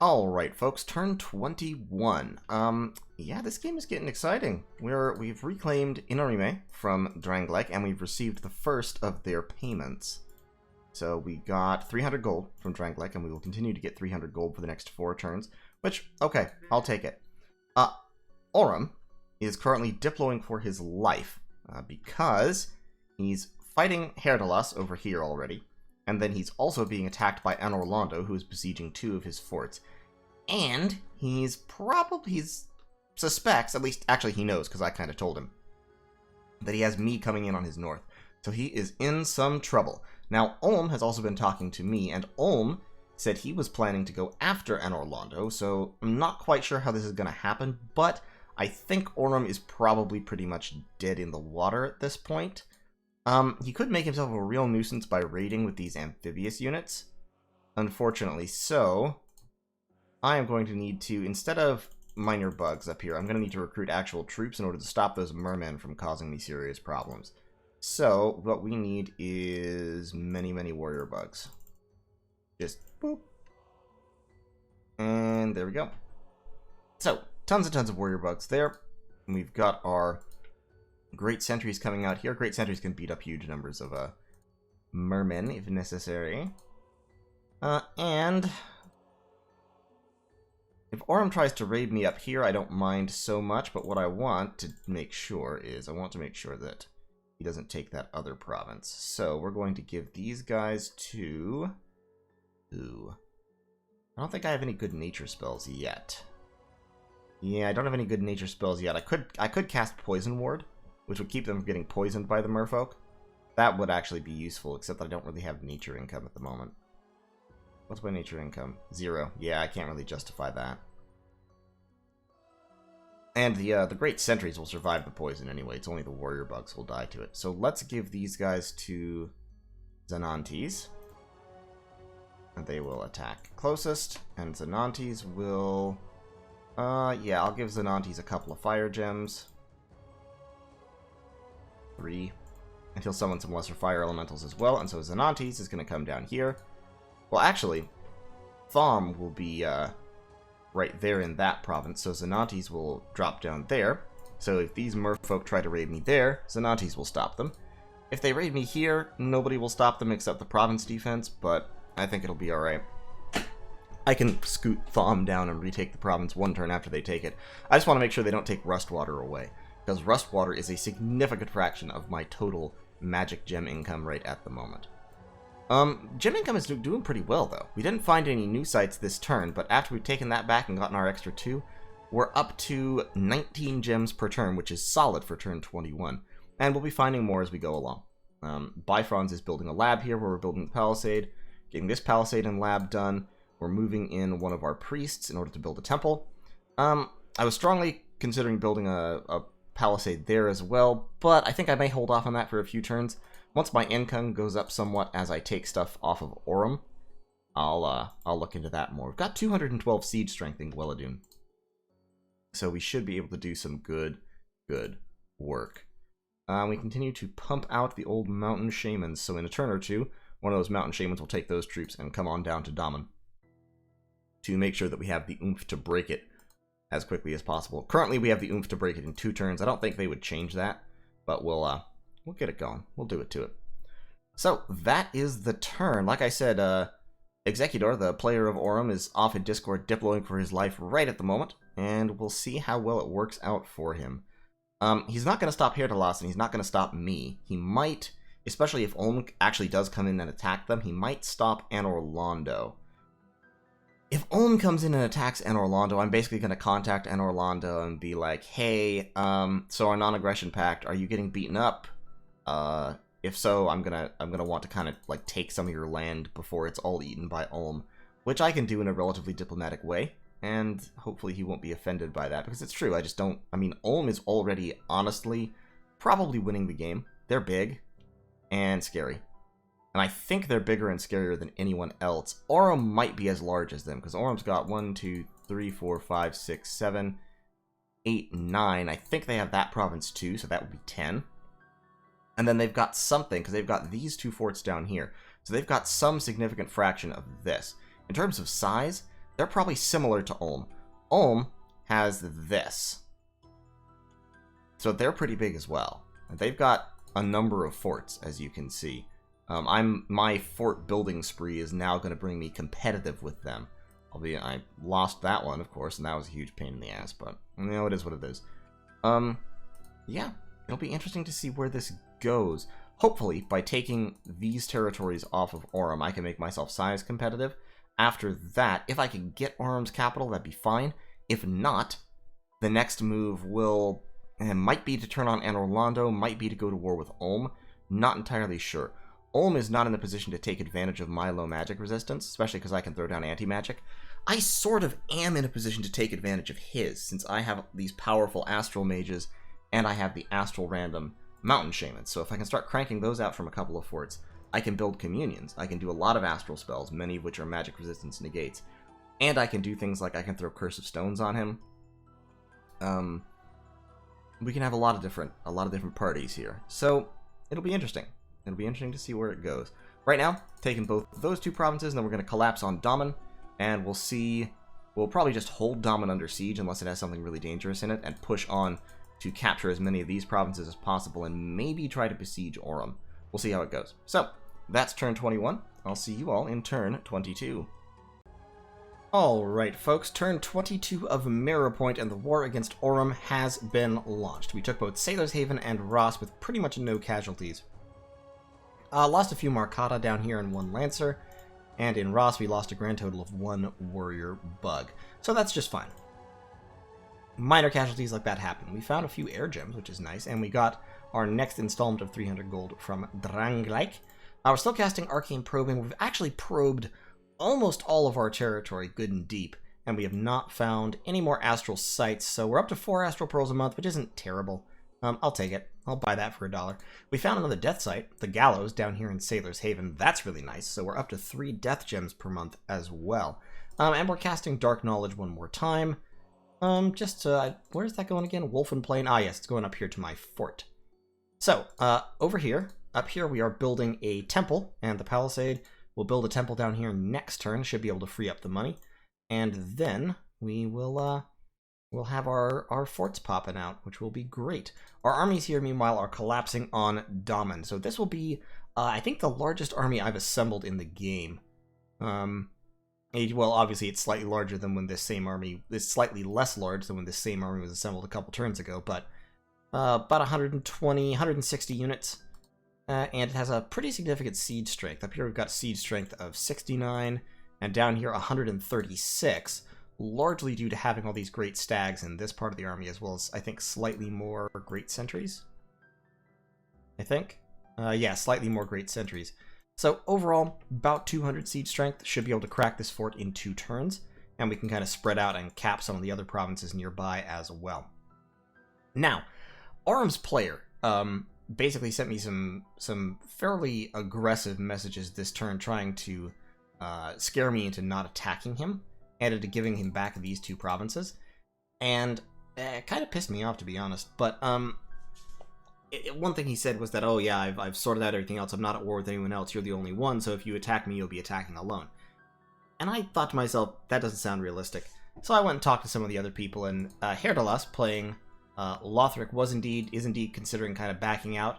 Alright, folks, turn 21. Yeah, this game is getting exciting. We've reclaimed Inorime from Drangleic, and we've received the first of their payments. So we got 300 gold from Drangleic, and we will continue to get 300 gold for the next 4 turns, which, okay, I'll take it. Aurum is currently diploing for his life, because he's fighting Haerdalas over here already. And then he's also being attacked by Anor Londo, who is besieging 2 of his forts. And he suspects, at least actually he knows, because I kind of told him, that he has me coming in on his north. So he is in some trouble. Now, Aurum has also been talking to me, and Aurum said he was planning to go after Anor Londo, so I'm not quite sure how this is going to happen, but I think Aurum is probably pretty much dead in the water at this point. He could make himself a real nuisance by raiding with these amphibious units. Unfortunately so, I am going to need to, instead of minor bugs up here, I'm going to need to recruit actual troops in order to stop those mermen from causing me serious problems. So, what we need is many, many warrior bugs. Just boop. And there we go. So, tons and tons of warrior bugs there. And we've got our great sentries coming out here. Great sentries can beat up huge numbers of mermen if necessary. And if Aurum tries to raid me up here, I don't mind so much, but what I want to make sure is I want to make sure that he doesn't take that other province. So we're going to give these guys to who? I don't think I have any good nature spells yet. Yeah, I don't have any good nature spells yet. I could cast Poison Ward, which would keep them from getting poisoned by the merfolk. That would actually be useful, except that I don't really have nature income at the moment. What's my nature income? 0. Yeah, I can't really justify that. And the great sentries will survive the poison anyway. It's only the warrior bugs will die to it. So let's give these guys to Zanantes. And they will attack closest. And Zanantes will... yeah, I'll give Zanantes a couple of fire gems. 3. And he'll summon some lesser fire elementals as well. And so Zanantes is going to come down here. Well, actually, Thom will be right there in that province, so Zanantes will drop down there. So if these merfolk try to raid me there, Zanantes will stop them. If they raid me here, nobody will stop them except the province defense, but I think it'll be alright. I can scoot Thom down and retake the province 1 turn after they take it. I just want to make sure they don't take Rustwater away, because Rustwater is a significant fraction of my total magic gem income right at the moment. Gem income is doing pretty well, though. We didn't find any new sites this turn, but after we've taken that back and gotten our extra 2, we're up to 19 gems per turn, which is solid for turn 21. And we'll be finding more as we go along. Bifrons is building a lab here where we're building the palisade, getting this palisade and lab done. We're moving in one of our priests in order to build a temple. I was strongly considering building a palisade there as well, but I think I may hold off on that for a few turns. Once my income goes up somewhat as I take stuff off of Aurum, I'll look into that more. We've got 212 siege strength in Gweladun, so we should be able to do some good work. We continue to pump out the old mountain shamans, so in a turn or 2, one of those mountain shamans will take those troops and come on down to Daman to make sure that we have the oomph to break it as quickly as possible. Currently, we have the oomph to break it in 2 turns. I don't think they would change that, but we'll get it going. We'll do it to it. So, that is the turn. Like I said, Executor, the player of Aurum, is off in Discord diploing for his life right at the moment, and we'll see how well it works out for him. He's not going to stop Haerdalas, and he's not going to stop me. He might, especially if Aurum actually does come in and attack them, he might stop Anor Londo. If Aurum comes in and attacks Anor Londo, I'm basically going to contact Anor Londo and be like, hey, so our non-aggression pact, are you getting beaten up? If so, I'm gonna want to kind of like take some of your land before it's all eaten by Aurum, which I can do in a relatively diplomatic way, and hopefully he won't be offended by that, because it's true, I mean, Aurum is already, honestly, probably winning the game. They're big and scary. And I think they're bigger and scarier than anyone else. Aurum might be as large as them, because Aurum's got 1, 2, 3, 4, 5, 6, 7, 8, 9. I think they have that province too, so that would be 10. And then they've got something, because they've got these 2 forts down here. So they've got some significant fraction of this. In terms of size, they're probably similar to Ulm. Ulm has this. So they're pretty big as well. They've got a number of forts, as you can see. My fort building spree is now going to bring me competitive with them. Albeit I lost that one, of course, and that was a huge pain in the ass, but you know, it is what it is. Yeah, it'll be interesting to see where this goes. Hopefully, by taking these territories off of Aurum, I can make myself size competitive. After that, if I can get Aurum's capital, that'd be fine. If not, the next move might be to turn on Anor Londo, might be to go to war with Ulm. Not entirely sure. Ulm is not in the position to take advantage of my low magic resistance, especially because I can throw down anti-magic. I sort of am in a position to take advantage of his, since I have these powerful astral mages, and I have the astral random mountain shamans. So if I can start cranking those out from a couple of forts, I can build communions. I can do a lot of astral spells, many of which are magic resistance negates. And I can do things like I can throw Curse of Stones on him. We can have a lot of different parties here. So it'll be interesting. It'll be interesting to see where it goes. Right now, taking both those two provinces, and then we're going to collapse on Daman, and we'll see. We'll probably just hold Daman under siege unless it has something really dangerous in it, and push on to capture as many of these provinces as possible, and maybe try to besiege Aurum. We'll see how it goes. So, that's turn 21. I'll see you all in turn 22. Alright folks, turn 22 of Mirrorpoint, and the war against Aurum has been launched. We took both Sailor's Haven and Ross with pretty much no casualties. Lost a few Marcata down here and 1 Lancer, and in Ross we lost a grand total of 1 Warrior Bug. So that's just fine. Minor casualties like that happen. We found a few air gems, which is nice, and we got our next installment of 300 gold from Drangleik. We're still casting Arcane Probing. We've actually probed almost all of our territory good and deep, and we have not found any more astral sites, so we're up to 4 astral pearls a month, which isn't terrible. I'll take it. I'll buy that for $1. We found another death site, the Gallows, down here in Sailor's Haven. That's really nice, so we're up to 3 death gems per month as well. And we're casting Dark Knowledge one more time. Where's that going again? Wolfen Plain? Ah, yes, it's going up here to my fort. So, over here, up here we are building a temple, and the palisade. We'll build a temple down here next turn, should be able to free up the money. And then we will, we'll have our forts popping out, which will be great. Our armies here, meanwhile, are collapsing on Daman. So this will be, I think, the largest army I've assembled in the game. Well, obviously it's slightly larger than when this same army, it's slightly less large than when this same army was assembled a couple turns ago, but about 120, 160 units. And it has a pretty significant siege strength. Up here we've got siege strength of 69, and down here 136, largely due to having all these great stags in this part of the army, as well as, I think, slightly more great sentries. I think? Yeah, slightly more great sentries. So overall, about 200 siege strength, should be able to crack this fort in 2 turns, and we can kind of spread out and cap some of the other provinces nearby as well. Now, Aurum's player, basically sent me some fairly aggressive messages this turn, trying to scare me into not attacking him, and into giving him back these 2 provinces, and it kind of pissed me off, to be honest. But one thing he said was that, oh yeah, I've sorted out everything else, I'm not at war with anyone else, you're the only one, so if you attack me, you'll be attacking alone. And I thought to myself, that doesn't sound realistic. So I went and talked to some of the other people, and Haerdalas, playing Lothric, is indeed considering kind of backing out.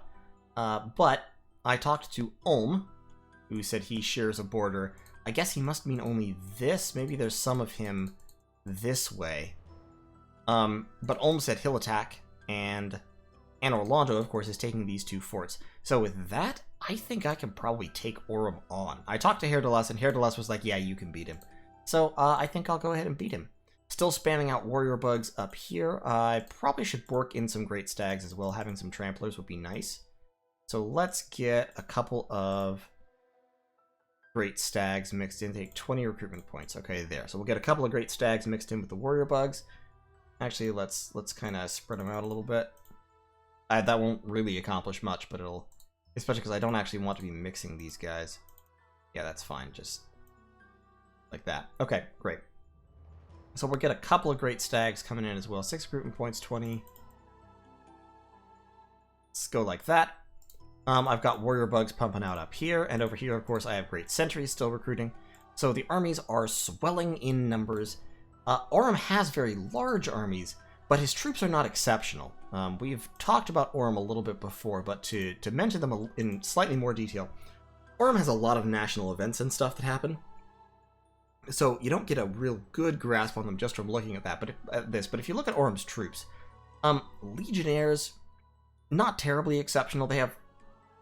But I talked to Ulm, who said he shares a border. I guess he must mean only this. Maybe there's some of him this way. But Ulm said he'll attack, and Anor Londo, of course, is taking these 2 forts. So with that, I think I can probably take Aurum on. I talked to Haerdalas, and Haerdalas was like, yeah, you can beat him. So I think I'll go ahead and beat him. Still spamming out warrior bugs up here. I probably should work in some great stags as well. Having some tramplers would be nice. So let's get a couple of great stags mixed in. Take 20 recruitment points. Okay, there. So we'll get a couple of great stags mixed in with the warrior bugs. Actually, let's kind of spread them out a little bit. That won't really accomplish much, but it'll... Especially because I don't actually want to be mixing these guys. Yeah, that's fine. Just like that. Okay, great. So we'll get a couple of great stags coming in as well. 6 recruitment points, 20. Let's go like that. I've got warrior bugs pumping out up here, and over here, of course, I have great sentries still recruiting. So the armies are swelling in numbers. Aurum has very large armies, but his troops are not exceptional. We've talked about Aurum a little bit before, but to mention them in slightly more detail, Aurum has a lot of national events and stuff that happen. So you don't get a real good grasp on them just from looking at that. But if you look at Aurum's troops, Legionnaires, not terribly exceptional. They have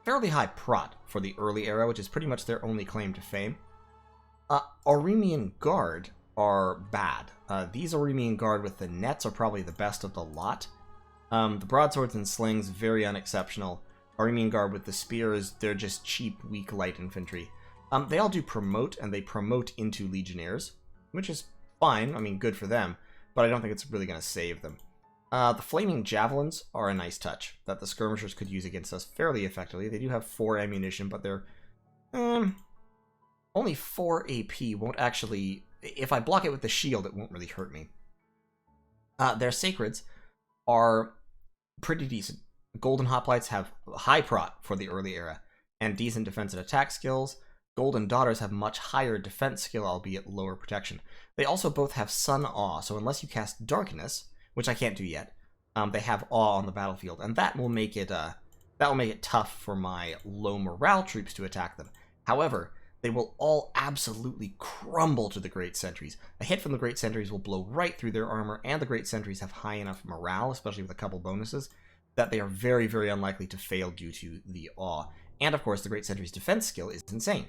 fairly high prot for the early era, which is pretty much their only claim to fame. Auremian Guard are bad. These Auremian Guard with the nets are probably the best of the lot. The broadswords and slings, very unexceptional. Auremian Guard with the spears, they're just cheap, weak light infantry. They all do promote, and they promote into Legionnaires, which is fine. I mean, good for them, but I don't think it's really going to save them. The Flaming Javelins are a nice touch that the Skirmishers could use against us fairly effectively. They do have 4 ammunition, but they're only 4 AP won't actually... If I block it with the shield, it won't really hurt me. Their Sacreds are pretty decent. Golden Hoplites have high prot for the early era, and decent defense and attack skills. Golden Daughters have much higher defense skill, albeit lower protection. They also both have Sun Awe, so unless you cast Darkness, which I can't do yet, they have Awe on the battlefield, and that will make it tough for my low morale troops to attack them. However, they will all absolutely crumble to the Great Sentries. A hit from the Great Sentries will blow right through their armor, and the Great Sentries have high enough morale, especially with a couple bonuses, that they are very, very unlikely to fail due to the Awe. And of course, the Great Sentry's defense skill is insane,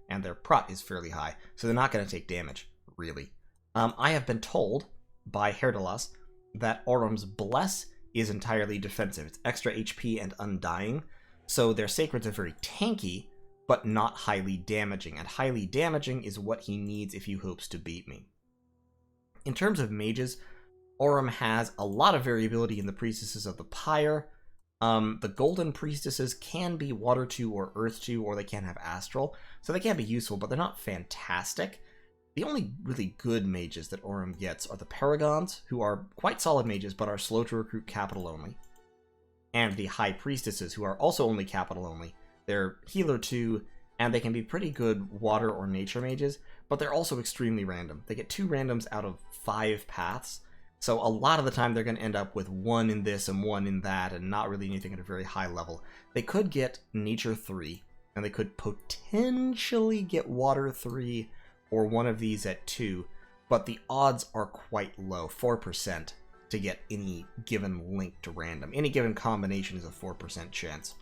and their prot is fairly high, so they're not going to take damage, really. I have been told by Haerdalas that Aurum's Bless is entirely defensive. It's extra HP and undying, so their Sacreds are very tanky, but not highly damaging, and highly damaging is what he needs if he hopes to beat me. In terms of mages, Aurum has a lot of variability in the Priestesses of the Pyre. The Golden Priestesses can be Water 2 or Earth 2, or they can have Astral, so they can be useful, but they're not fantastic. The only really good mages that Aurum gets are the Paragons, who are quite solid mages, but are slow to recruit capital only, and the High Priestesses, who are also only capital only. They're Healer 2, and they can be pretty good Water or Nature mages, but they're also extremely random. They get 2 randoms out of 5 paths, so a lot of the time they're going to end up with 1 in this and 1 in that, and not really anything at a very high level. They could get Nature 3, and they could potentially get Water 3, or one of these at 2, but the odds are quite low, 4%, to get any given link to random. Any given combination is a 4% chance.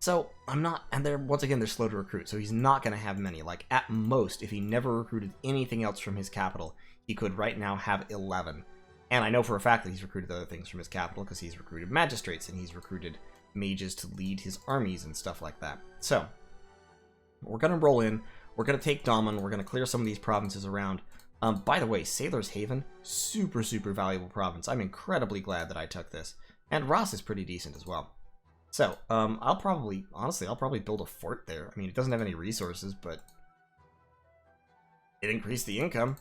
So, I'm not, and once again, they're slow to recruit, so he's not going to have many. Like, at most, if he never recruited anything else from his capital, he could right now have 11. And I know for a fact that he's recruited other things from his capital, because he's recruited magistrates, and he's recruited mages to lead his armies and stuff like that. So, we're going to roll in, we're going to take Daman, we're going to clear some of these provinces around. By the way, Sailor's Haven, super, super valuable province. I'm incredibly glad that I took this. And Ross is pretty decent as well. So, I'll probably build a fort there. I mean, it doesn't have any resources, but it increased the income.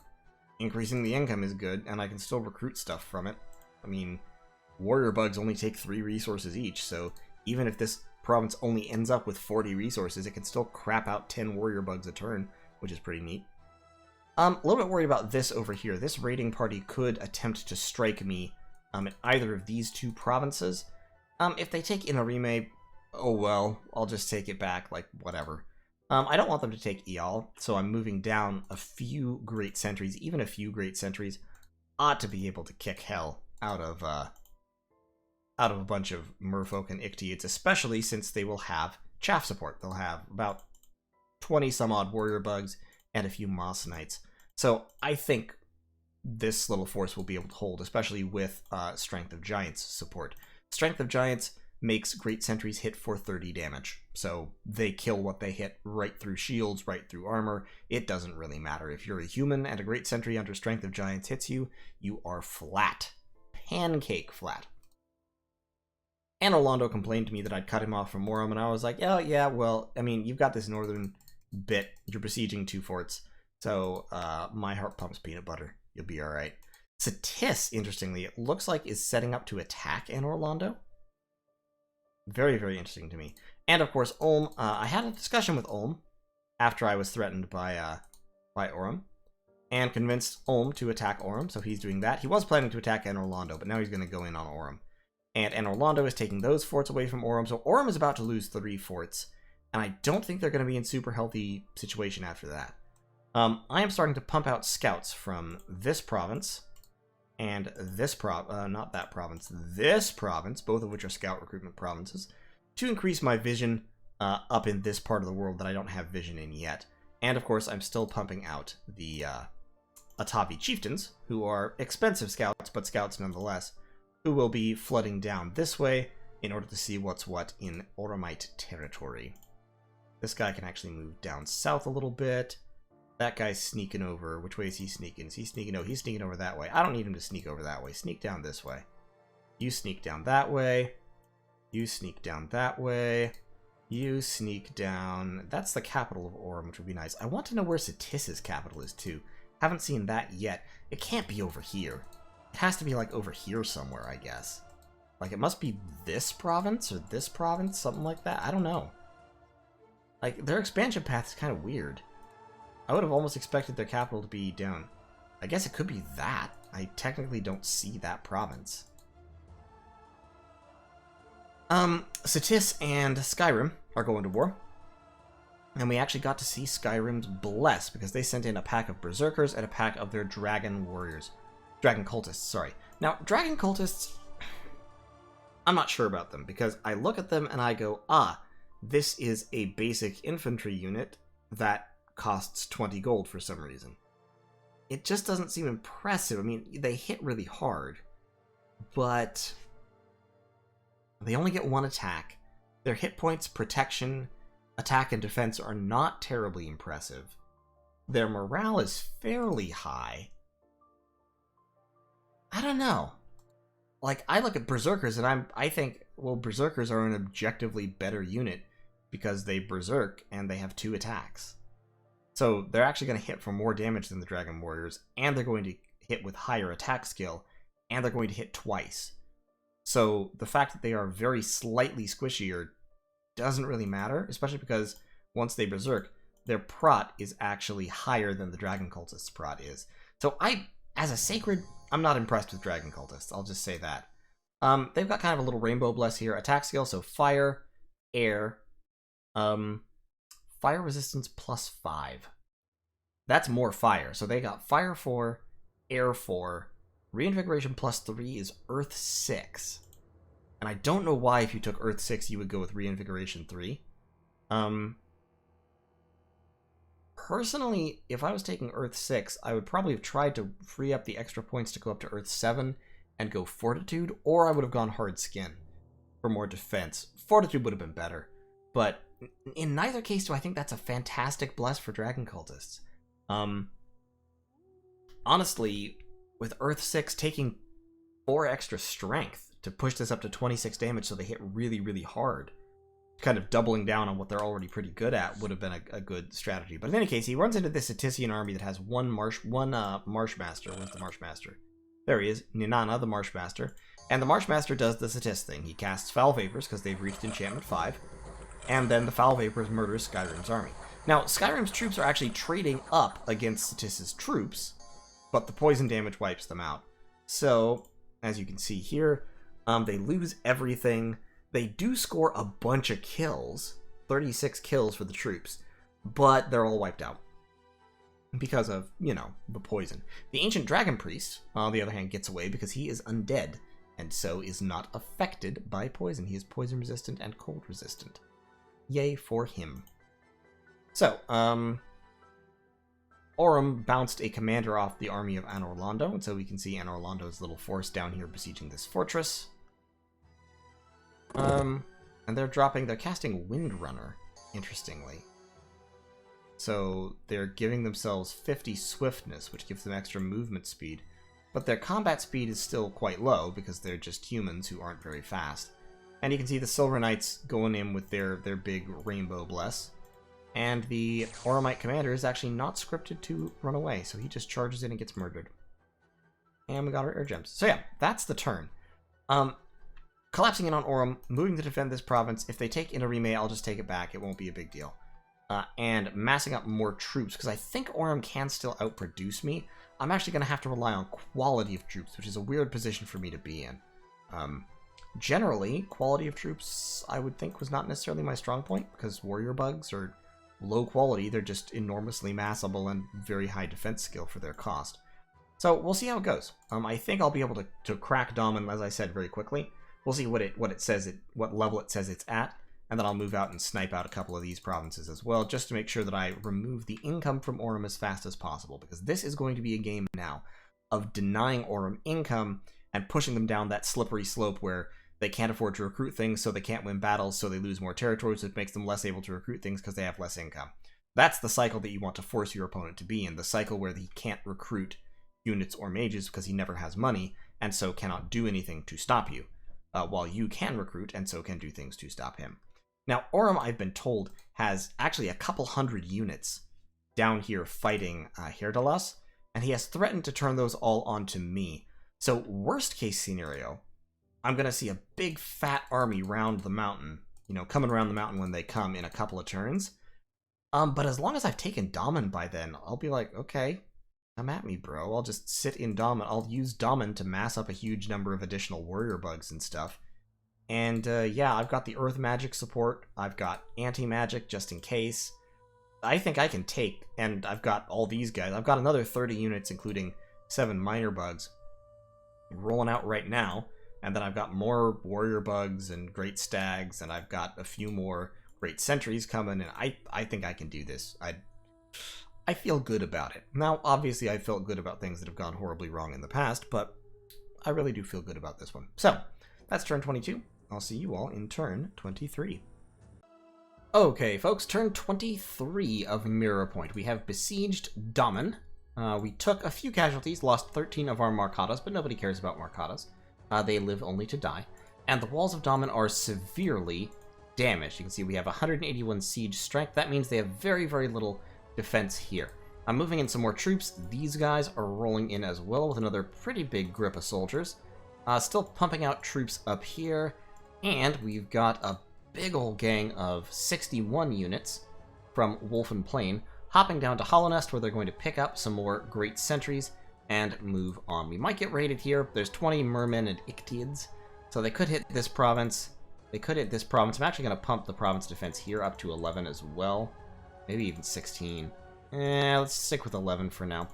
Increasing the income is good, and I can still recruit stuff from it. I mean, warrior bugs only take 3 resources each, so even if this province only ends up with 40 resources, it can still crap out 10 warrior bugs a turn, which is pretty neat. A little bit worried about this over here. This raiding party could attempt to strike me in either of these 2 provinces. If they take Inorime, oh well, I'll just take it back, like, whatever. I don't want them to take Ial, so I'm moving down a few Great Sentries. Even a few Great Sentries ought to be able to kick hell out of a bunch of merfolk and Ictiids, especially since they will have chaff support. They'll have about 20 some odd warrior bugs and a few moss knights. So I think this little force will be able to hold, especially with Strength of Giants support. Strength of Giants makes Great Sentries hit for 30 damage, so they kill what they hit right through shields, right through armor. It doesn't really matter. If you're a human and a Great Sentry under Strength of Giants hits you, you are flat. Pancake flat. Anor Londo complained to me that I'd cut him off from Aurum, and I was like, oh yeah, well, I mean, you've got this northern bit, you're besieging 2 forts, so my heart pumps peanut butter. You'll be alright. Satis, interestingly, it looks like is setting up to attack Anor Londo. Very, very interesting to me. And of course, Ulm. I had a discussion with Ulm after I was threatened by by Aurum, and convinced Ulm to attack Aurum, so he's doing that. He was planning to attack Anor Londo, but now he's going to go in on Aurum. And Anor Londo is taking those forts away from Aurum, so Aurum is about to lose 3 forts, and I don't think they're going to be in super healthy situation after that. I am starting to pump out scouts from this province, and this not that province, this province, both of which are scout recruitment provinces, to increase my vision up in this part of the world that I don't have vision in yet. And of course, I'm still pumping out the Atavi chieftains, who are expensive scouts, but scouts nonetheless, who will be flooding down this way in order to see what's what in Aurumite territory. This guy can actually move down south a little bit. That guy's sneaking over. Which way is he sneaking? Is he sneaking? No, he's sneaking over that way. I don't need him to sneak over that way. Sneak down this way. You sneak down that way. You sneak down that way. You sneak down... That's the capital of Aurum, which would be nice. I want to know where Satis's capital is, too. Haven't seen that yet. It can't be over here. It has to be, like, over here somewhere, I guess. Like, it must be this province or this province, something like that. I don't know. Like, their expansion path is kind of weird. I would have almost expected their capital to be down. I guess it could be that. I technically don't see that province. Satis and Skyrim are going to war. And we actually got to see Skyrim's Bless, because they sent in a pack of Berserkers and a pack of their Dragon Warriors. Dragon Cultists, sorry. Now, Dragon Cultists, I'm not sure about them, because I look at them and I go, ah, this is a basic infantry unit that costs 20 gold for some reason. It just doesn't seem impressive. I mean, they hit really hard, but they only get 1 attack. Their hit points, protection, attack, and defense are not terribly impressive. Their morale is fairly high. I don't know. Like, I look at Berserkers and I think, well, Berserkers are an objectively better unit because they berserk and they have 2 attacks. So they're actually going to hit for more damage than the Dragon Warriors, and they're going to hit with higher attack skill, and they're going to hit twice. So the fact that they are very slightly squishier doesn't really matter, especially because once they berserk, their prot is actually higher than the Dragon Cultist's prot is. So as a sacred, I'm not impressed with Dragon Cultists, I'll just say that. They've got kind of a little rainbow bless here. Attack skill, so fire, air, fire resistance +5. That's more fire. So they got fire 4, air 4, reinvigoration +3 is earth 6. And I don't know why if you took earth 6 you would go with reinvigoration 3. Personally, if I was taking earth 6, I would probably have tried to free up the extra points to go up to earth 7 and go fortitude, or I would have gone hard skin for more defense. Fortitude would have been better, but in neither case do I think that's a fantastic bless for Dragon Cultists. Honestly, with Earth 6 taking 4 extra strength to push this up to 26 damage so they hit really, really hard, kind of doubling down on what they're already pretty good at would have been a good strategy. But in any case, he runs into this Satisian army that has one Marshmaster. Where's the Marshmaster? There he is, Ninana, the Marshmaster. And the Marshmaster does the Satis thing. He casts Foul Vapors because they've reached Enchantment 5. And then the Foul Vapors murders Skyrim's army. Now, Skyrim's troops are actually trading up against Satis's troops, but the poison damage wipes them out. So, as you can see here, they lose everything. They do score a bunch of kills, 36 kills for the troops, but they're all wiped out because of, you know, the poison. The Ancient Dragon Priest, on the other hand, gets away because he is undead, and so is not affected by poison. He is poison resistant and cold resistant. Yay for him. So, Aurum bounced a commander off the army of Anor Londo, and so we can see Anor Londo's little force down here besieging this fortress. And they're casting Windrunner, interestingly. So they're giving themselves 50 swiftness, which gives them extra movement speed, but their combat speed is still quite low because they're just humans who aren't very fast. And you can see the Silver Knights going in with their big rainbow bless. And the Aurumite commander is actually not scripted to run away, so he just charges in and gets murdered. And we got our air gems. So yeah, that's the turn. Collapsing in on Aurum, moving to defend this province. If they take Inarime, I'll just take it back. It won't be a big deal. and massing up more troops, because I think Aurum can still outproduce me. I'm actually going to have to rely on quality of troops, which is a weird position for me to be in. Generally, quality of troops, I would think, was not necessarily my strong point, because warrior bugs are low quality. They're just enormously massable and very high defense skill for their cost. So we'll see how it goes. I think I'll be able to crack Domin, as I said, very quickly. We'll see what level it says it's at, and then I'll move out and snipe out a couple of these provinces as well, just to make sure that I remove the income from Aurum as fast as possible, because this is going to be a game now of denying Aurum income and pushing them down that slippery slope where they can't afford to recruit things, so they can't win battles, so they lose more territories, which makes them less able to recruit things because they have less income. That's the cycle that you want to force your opponent to be in, the cycle where he can't recruit units or mages because he never has money, and so cannot do anything to stop you, while you can recruit and so can do things to stop him. Now, Aurum, I've been told, has actually a couple hundred units down here fighting Haerdalas, and he has threatened to turn those all onto me. So, worst case scenario, I'm going to see a big fat army round the mountain, coming around the mountain when they come in a couple of turns. But as long as I've taken Daman by then, I'll be like, okay, come at me, bro. I'll just sit in Daman. I'll use Daman to mass up a huge number of additional warrior bugs and stuff. And yeah, I've got the earth magic support. I've got anti-magic just in case. I think I can take, and I've got all these guys. I've got another 30 units, including 7 minor bugs, rolling out right now. And then I've got more warrior bugs and great stags, and I've got a few more great sentries coming, and I think I can do this. I feel good about it. Now, obviously, I felt good about things that have gone horribly wrong in the past, but I really do feel good about this one. So, that's turn 22. I'll see you all in turn 23. Okay, folks, turn 23 of Mirrorpoint. We have besieged Daman. We took a few casualties, lost 13 of our Marcadas, but nobody cares about Marcadas. They live only to die. And the walls of Daman are severely damaged. You can see we have 181 siege strength. That means they have very, very little defense here. I'm moving in some more troops. These guys are rolling in as well with another pretty big grip of soldiers. Still pumping out troops up here. And we've got a big old gang of 61 units from Wolfen Plain hopping down to Hallownest, where they're going to pick up some more great sentries and move on. We might get raided here. There's 20 mermen and Ictids, so they could hit this province. They could hit this province. I'm actually going to pump the province defense here up to 11 as well. Maybe even 16. Let's stick with 11 for now.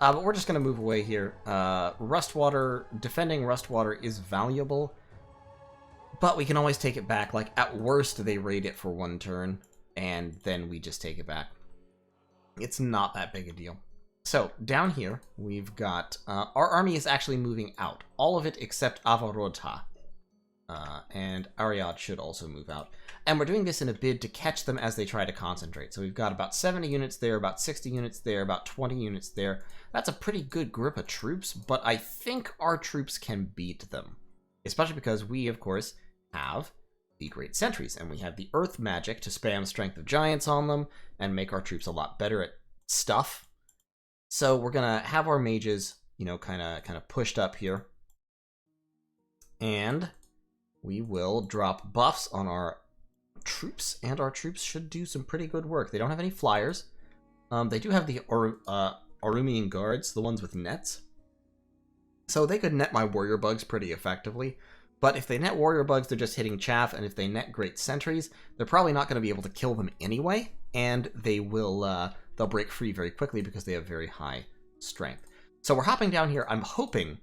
But we're just going to move away here. Rustwater, defending Rustwater is valuable, but we can always take it back. Like, at worst, they raid it for 1 turn, and then we just take it back. It's not that big a deal. So, down here, we've got... our army is actually moving out. All of it except Avarodha. And Ariad should also move out. And we're doing this in a bid to catch them as they try to concentrate. So we've got about 70 units there, about 60 units there, about 20 units there. That's a pretty good grip of troops, but I think our troops can beat them. Especially because we, of course, have the great sentries. And we have the earth magic to spam Strength of Giants on them and make our troops a lot better at stuff. So we're going to have our mages, kind of pushed up here. And we will drop buffs on our troops, and our troops should do some pretty good work. They don't have any flyers. They do have the Aurumian guards, the ones with nets. So they could net my warrior bugs pretty effectively. But if they net warrior bugs, they're just hitting chaff, and if they net great sentries, they're probably not going to be able to kill them anyway, and they will... they'll break free very quickly because they have very high strength. So we're hopping down here. I'm hoping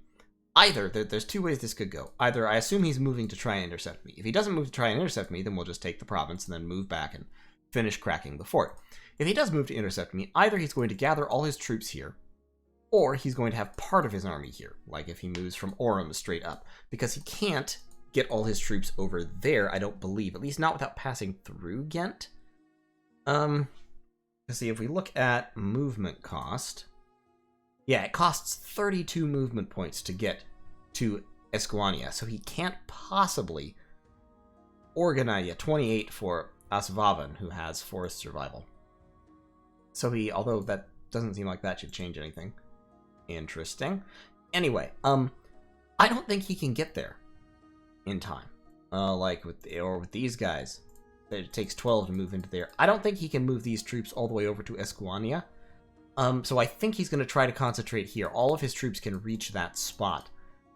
either, there's 2 ways this could go. Either I assume he's moving to try and intercept me. If he doesn't move to try and intercept me, then we'll just take the province and then move back and finish cracking the fort. If he does move to intercept me, either he's going to gather all his troops here, or he's going to have part of his army here, like if he moves from Aurum straight up, because he can't get all his troops over there, I don't believe, at least not without passing through Ghent. Let's see, if we look at movement cost, yeah, it costs 32 movement points to get to Esquania, so he can't possibly organize 28 for Asvavan, who has forest survival. So although that doesn't seem like that should change anything. Interesting. Anyway, I don't think he can get there in time. Like with these guys. It takes 12 to move into there. I don't think he can move these troops all the way over to Esquania. So I think he's going to try to concentrate here. All of his troops can reach that spot.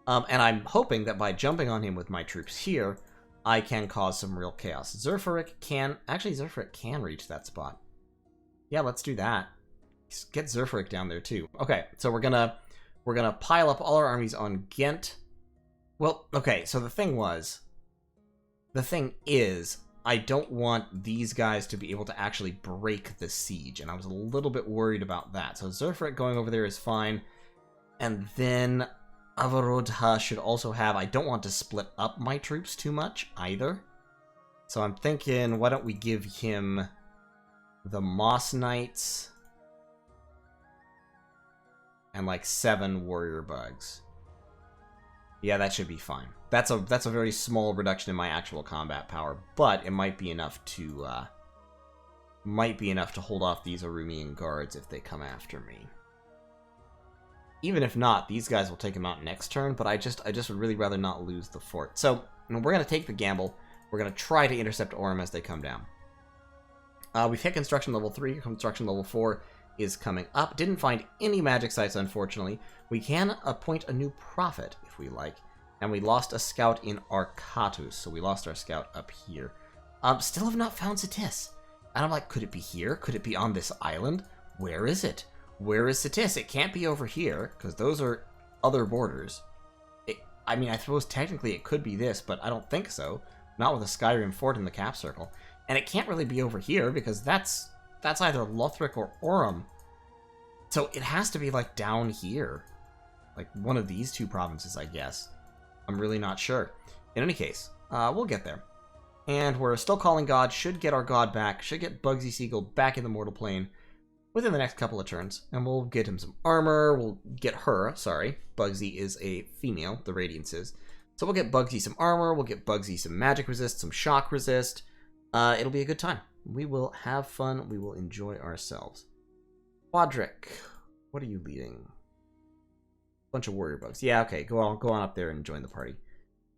And I'm hoping that by jumping on him with my troops here, I can cause some real chaos. Zerfaric can... Actually, Zerfaric can reach that spot. Yeah, let's do that. Get Zerfaric down there, too. Okay, so we're gonna pile up all our armies on Ghent. Well, okay, so the thing is, I don't want these guys to be able to actually break the siege, and I was a little bit worried about that. So Zerfaric going over there is fine. And then Avarodha should also have... I don't want to split up my troops too much, either. So I'm thinking, why don't we give him the Moss Knights and like 7 warrior bugs. Yeah, that should be fine. That's a very small reduction in my actual combat power, but it might be enough to hold off these Arumian guards if they come after me. Even if not, these guys will take him out next turn, but I just would really rather not lose the fort. So we're going to take the gamble. We're going to try to intercept Aurum as they come down. We've hit construction level 3. Construction level 4 is coming up. Didn't find any magic sites, unfortunately. We can appoint a new prophet, if we like. And we lost a scout in Arcatus, so we lost our scout up here. Still have not found Satis. And I'm like, could it be here? Could it be on this island? Where is it? Where is Satis? It can't be over here, because those are other borders. I mean, I suppose technically it could be this, but I don't think so. Not with a Skyrim fort in the cap circle. And it can't really be over here, because that's either Lothric or Aurum. So it has to be, like, down here. Like, one of these two provinces, I guess. I'm really not sure. In any case, we'll get there. And we're still calling God, should get our God back, should get Bugsy Seagull back in the mortal plane within the next couple of turns. And we'll get him some armor, we'll get her, sorry. Bugsy is a female, the Radiance is. So we'll get Bugsy some armor, we'll get Bugsy some magic resist, some shock resist. It'll be a good time. We will have fun, we will enjoy ourselves. Quadric, what are you leading? Bunch of warrior bugs. Yeah, okay, go on up there and join the party.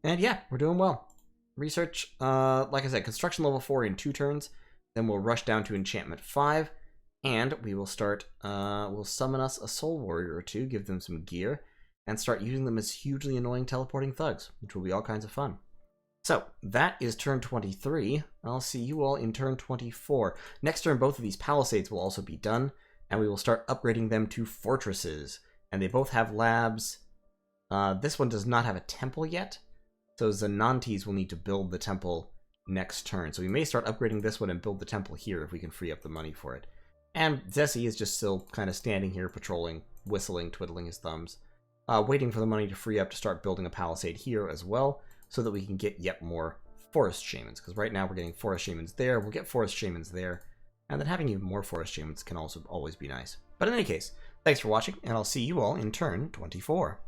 And yeah, we're doing well. Research, like I said, construction level 4 in 2 turns. Then we'll rush down to enchantment 5. And we will start, we'll summon us a soul warrior or 2, give them some gear, and start using them as hugely annoying teleporting thugs, which will be all kinds of fun. So, that is turn 23. I'll see you all in turn 24. Next turn, both of these palisades will also be done, and we will start upgrading them to fortresses. And they both have labs. This one does not have a temple yet, so Zenantes will need to build the temple next turn. So we may start upgrading this one and build the temple here if we can free up the money for it. And Zessi is just still kind of standing here, patrolling, whistling, twiddling his thumbs, waiting for the money to free up to start building a palisade here as well, so that we can get yet more forest shamans. Because right now we're getting forest shamans there, we'll get forest shamans there, and then having even more forest shamans can also always be nice. But in any case, thanks for watching, and I'll see you all in turn 24.